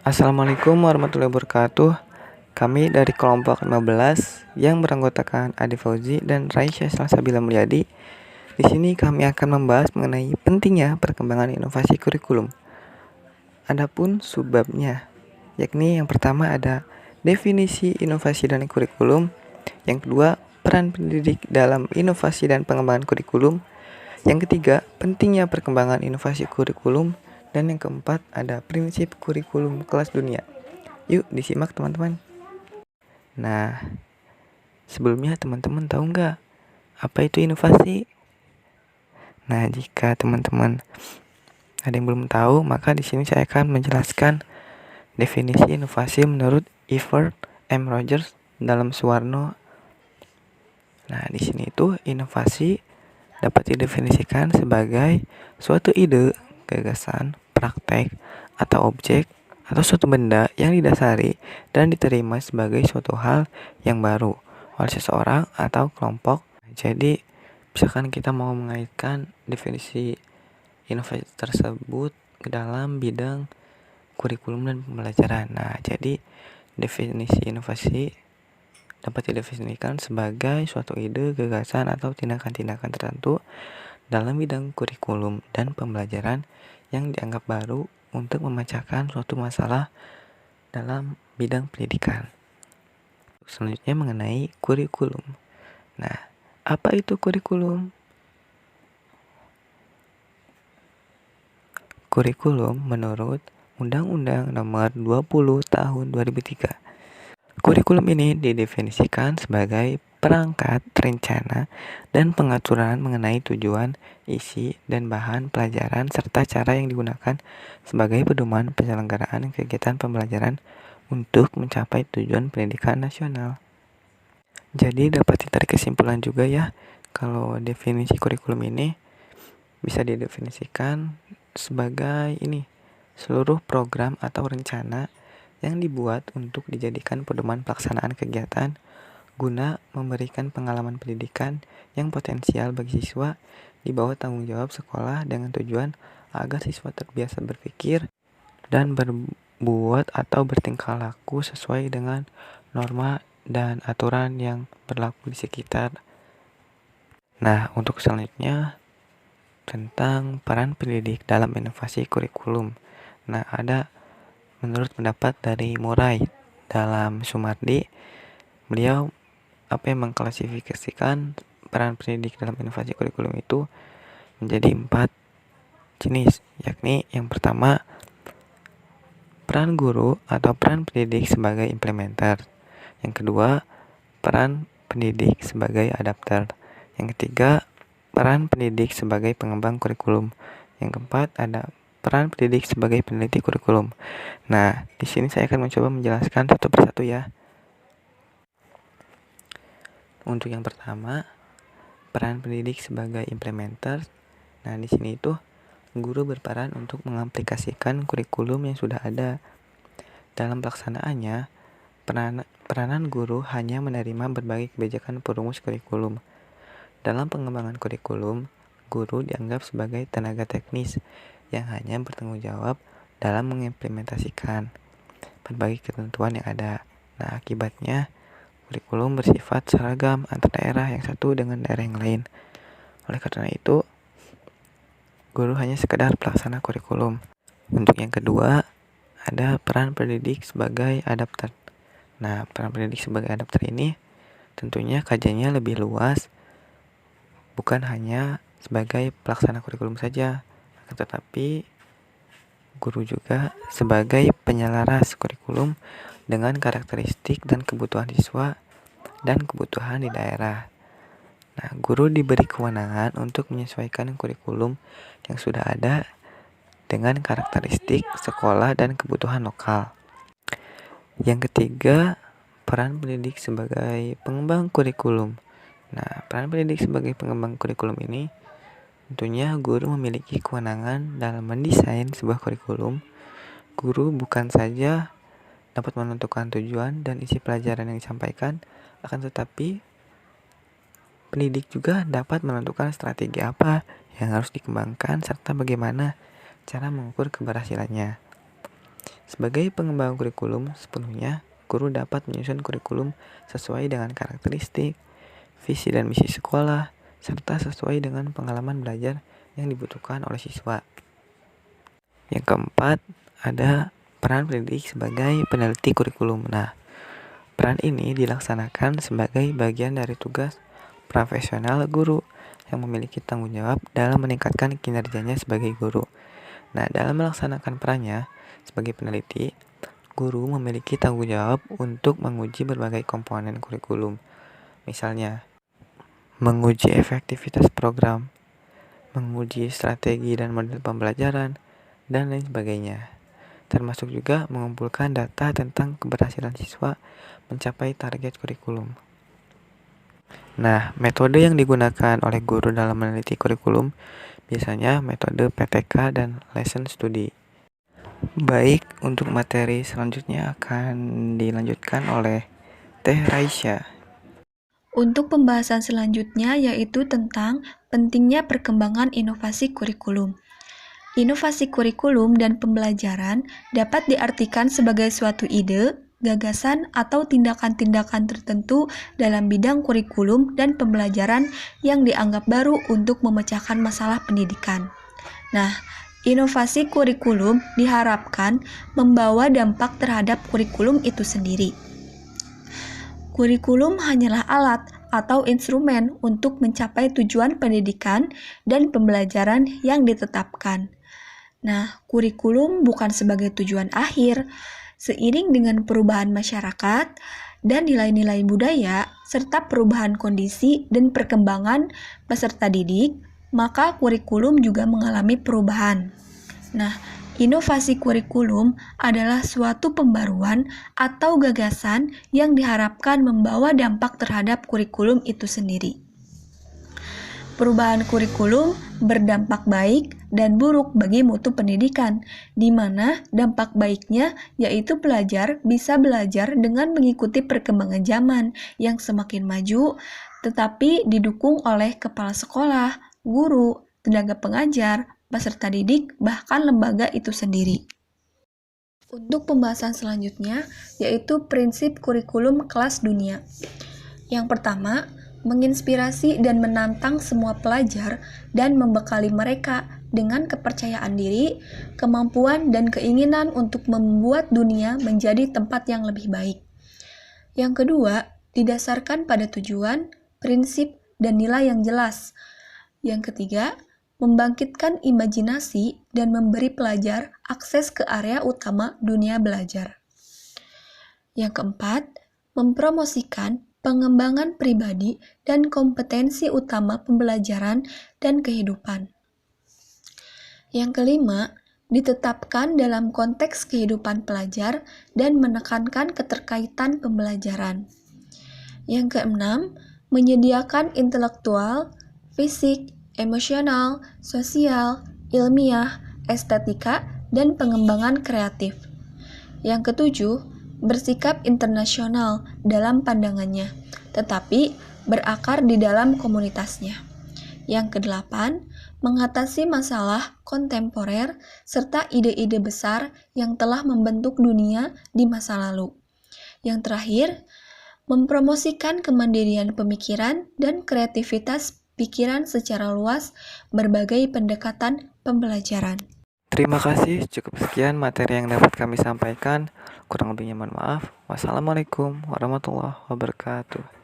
Assalamualaikum warahmatullahi wabarakatuh. Kami dari kelompok 15 yang beranggotakan Adi Fauzi dan Raisya Salsabila Mulyadi. Di sini kami akan membahas mengenai pentingnya perkembangan inovasi kurikulum. Adapun subbabnya, yakni yang pertama ada definisi inovasi dan kurikulum, yang kedua peran pendidik dalam inovasi dan pengembangan kurikulum, yang ketiga pentingnya perkembangan inovasi kurikulum, dan yang keempat ada prinsip kurikulum kelas dunia. Yuk disimak teman-teman. Nah, sebelumnya teman-teman tahu nggak apa itu inovasi? Nah, jika teman-teman ada yang belum tahu, maka di sini saya akan menjelaskan definisi inovasi menurut Evert M. Rogers dalam Suwarno. Nah, di sini itu inovasi dapat didefinisikan sebagai suatu ide, gagasan, praktek, atau objek atau suatu benda yang didasari dan diterima sebagai suatu hal yang baru oleh seseorang atau kelompok. Jadi, misalkan kita mau mengaitkan definisi inovasi tersebut ke dalam bidang kurikulum dan pembelajaran. Nah, jadi definisi inovasi dapat didefinisikan sebagai suatu ide, gagasan, atau tindakan-tindakan tertentu dalam bidang kurikulum dan pembelajaran yang dianggap baru untuk memecahkan suatu masalah dalam bidang pendidikan. Selanjutnya mengenai kurikulum. Nah, apa itu kurikulum? Kurikulum menurut Undang-Undang Nomor 20 Tahun 2003. Kurikulum ini didefinisikan sebagai perangkat, rencana, dan pengaturan mengenai tujuan, isi, dan bahan pelajaran serta cara yang digunakan sebagai pedoman penyelenggaraan kegiatan pembelajaran untuk mencapai tujuan pendidikan nasional. Jadi dapat ditarik kesimpulan juga ya, kalau definisi kurikulum ini bisa didefinisikan sebagai seluruh program atau rencana yang dibuat untuk dijadikan pedoman pelaksanaan kegiatan guna memberikan pengalaman pendidikan yang potensial bagi siswa di bawah tanggung jawab sekolah dengan tujuan agar siswa terbiasa berpikir dan berbuat atau bertingkah laku sesuai dengan norma dan aturan yang berlaku di sekitar. Nah, untuk selanjutnya tentang peran pendidik dalam inovasi kurikulum. Nah, ada menurut pendapat dari Murai dalam Sumardi, beliau yang mengklasifikasikan peran pendidik dalam inovasi kurikulum itu menjadi 4 jenis, yakni yang pertama peran guru atau peran pendidik sebagai implementer, yang kedua peran pendidik sebagai adapter, yang ketiga peran pendidik sebagai pengembang kurikulum, yang keempat ada peran pendidik sebagai peneliti kurikulum. Nah, di sini saya akan mencoba menjelaskan satu persatu ya. Untuk yang pertama, peran pendidik sebagai implementer. Nah, di sini itu guru berperan untuk mengaplikasikan kurikulum yang sudah ada. Dalam pelaksanaannya, peranan guru hanya menerima berbagai kebijakan perumus kurikulum. Dalam pengembangan kurikulum, guru dianggap sebagai tenaga teknis yang hanya bertanggung jawab dalam mengimplementasikan berbagai ketentuan yang ada. Nah, akibatnya kurikulum bersifat seragam antar daerah yang satu dengan daerah yang lain. Oleh karena itu, guru hanya sekedar pelaksana kurikulum. Untuk yang kedua, ada peran pendidik sebagai adapter. Nah, peran pendidik sebagai adapter ini tentunya kajiannya lebih luas, bukan hanya sebagai pelaksana kurikulum saja, tetapi guru juga sebagai penyelaras kurikulum dengan karakteristik dan kebutuhan siswa dan kebutuhan di daerah. Nah, guru diberi kewenangan untuk menyesuaikan kurikulum yang sudah ada dengan karakteristik sekolah dan kebutuhan lokal. Yang ketiga, peran pendidik sebagai pengembang kurikulum. Nah, peran pendidik sebagai pengembang kurikulum ini tentunya guru memiliki kewenangan dalam mendesain sebuah kurikulum. Guru bukan saja dapat menentukan tujuan dan isi pelajaran yang disampaikan, akan tetapi pendidik juga dapat menentukan strategi apa yang harus dikembangkan serta bagaimana cara mengukur keberhasilannya. Sebagai pengembang kurikulum, sepenuhnya guru dapat menyusun kurikulum sesuai dengan karakteristik, visi dan misi sekolah, serta sesuai dengan pengalaman belajar yang dibutuhkan oleh siswa. Yang keempat, ada peran pendidik sebagai peneliti kurikulum. Nah, peran ini dilaksanakan sebagai bagian dari tugas profesional guru yang memiliki tanggung jawab dalam meningkatkan kinerjanya sebagai guru. Nah, dalam melaksanakan perannya sebagai peneliti, guru memiliki tanggung jawab untuk menguji berbagai komponen kurikulum. Misalnya, menguji efektivitas program, menguji strategi dan model pembelajaran, dan lain sebagainya. Termasuk juga mengumpulkan data tentang keberhasilan siswa mencapai target kurikulum. Nah, metode yang digunakan oleh guru dalam meneliti kurikulum biasanya metode PTK dan lesson study. Baik, untuk materi selanjutnya akan dilanjutkan oleh Teh Raisya. Untuk pembahasan selanjutnya yaitu tentang pentingnya perkembangan inovasi kurikulum. Inovasi kurikulum dan pembelajaran dapat diartikan sebagai suatu ide, gagasan, atau tindakan-tindakan tertentu dalam bidang kurikulum dan pembelajaran yang dianggap baru untuk memecahkan masalah pendidikan. Nah, inovasi kurikulum diharapkan membawa dampak terhadap kurikulum itu sendiri. Kurikulum hanyalah alat atau instrumen untuk mencapai tujuan pendidikan dan pembelajaran yang ditetapkan. Nah, kurikulum bukan sebagai tujuan akhir. Seiring dengan perubahan masyarakat dan nilai-nilai budaya, serta perubahan kondisi dan perkembangan peserta didik, maka kurikulum juga mengalami perubahan. Nah, inovasi kurikulum adalah suatu pembaruan atau gagasan yang diharapkan membawa dampak terhadap kurikulum itu sendiri. Perubahan kurikulum berdampak baik dan buruk bagi mutu pendidikan, di mana dampak baiknya yaitu pelajar bisa belajar dengan mengikuti perkembangan zaman yang semakin maju, tetapi didukung oleh kepala sekolah, guru, tenaga pengajar, peserta didik, bahkan lembaga itu sendiri. Untuk pembahasan selanjutnya yaitu prinsip kurikulum kelas dunia. Yang pertama, menginspirasi dan menantang semua pelajar dan membekali mereka dengan kepercayaan diri, kemampuan, dan keinginan untuk membuat dunia menjadi tempat yang lebih baik. Yang kedua, didasarkan pada tujuan, prinsip, dan nilai yang jelas. Yang ketiga, membangkitkan imajinasi dan memberi pelajar akses ke area utama dunia belajar. Yang keempat, mempromosikan pengembangan pribadi dan kompetensi utama pembelajaran dan kehidupan. Yang kelima, ditetapkan dalam konteks kehidupan pelajar dan menekankan keterkaitan pembelajaran. Yang keenam, menyediakan intelektual, fisik, emosional, sosial, ilmiah, estetika, dan pengembangan kreatif. Yang ketujuh, bersikap internasional dalam pandangannya, tetapi berakar di dalam komunitasnya. Yang kedelapan, mengatasi masalah kontemporer serta ide-ide besar yang telah membentuk dunia di masa lalu. Yang terakhir, mempromosikan kemandirian pemikiran dan kreativitas pikiran secara luas berbagai pendekatan pembelajaran. Terima kasih, cukup sekian materi yang dapat kami sampaikan. Kurang lebihnya mohon maaf. Wassalamualaikum warahmatullahi wabarakatuh.